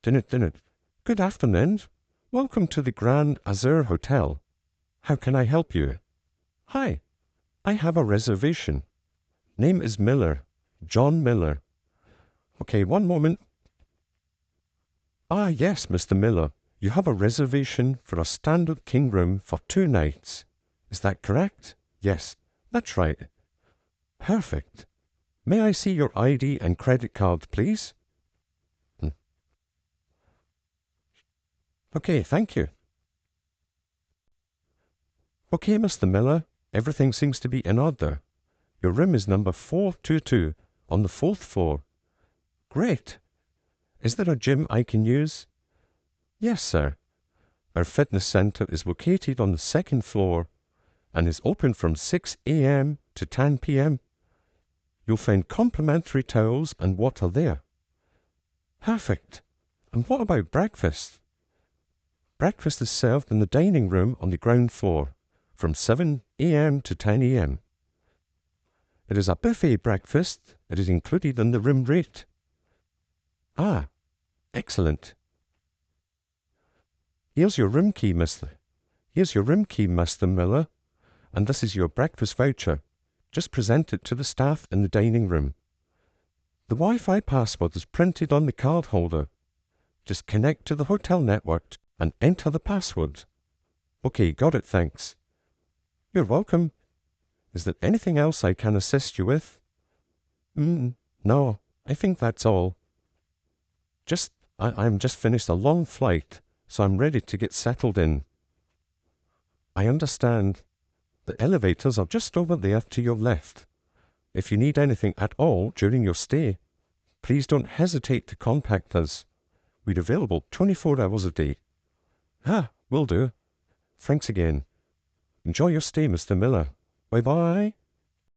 Dinner. Good afternoon. Welcome to the Grand Azure Hotel. How can I help you? Hi, I have a reservation. Name is Miller. John Miller. Okay, one moment. Ah, yes, Mr. Miller. You have a reservation for a standard king room for 2 nights. Is that correct? Yes, that's right. Perfect. May I see your ID and credit card, please? Okay, thank you. Okay, Mr. Miller, everything seems to be in order. Your room is number 422 on the 4th floor. Great. Is there a gym I can use? Yes, sir. Our fitness center is located on the 2nd floor and is open from 6 a.m. to 10 p.m. You'll find complimentary towels and water there. Perfect. And what about breakfast? Breakfast is served in the dining room on the ground floor from 7 a.m. to 10 a.m. It is a buffet breakfast. It is included in the room rate. Ah, excellent. Here's your room key, Mr. Miller, and this is your breakfast voucher. Just present it to the staff in the dining room. The Wi-Fi password is printed on the card holder. Just connect to the hotel network and enter the password. Okay, got it, thanks. You're welcome. Is there anything else I can assist you with? No, I think that's all. I'm just finished a long flight, so I'm ready to get settled in. I understand. The elevators are just over there to your left. If you need anything at all during your stay, please don't hesitate to contact us. We're available 24 hours a day. Will do. Thanks again. Enjoy your stay, Mr. Miller. Bye-bye.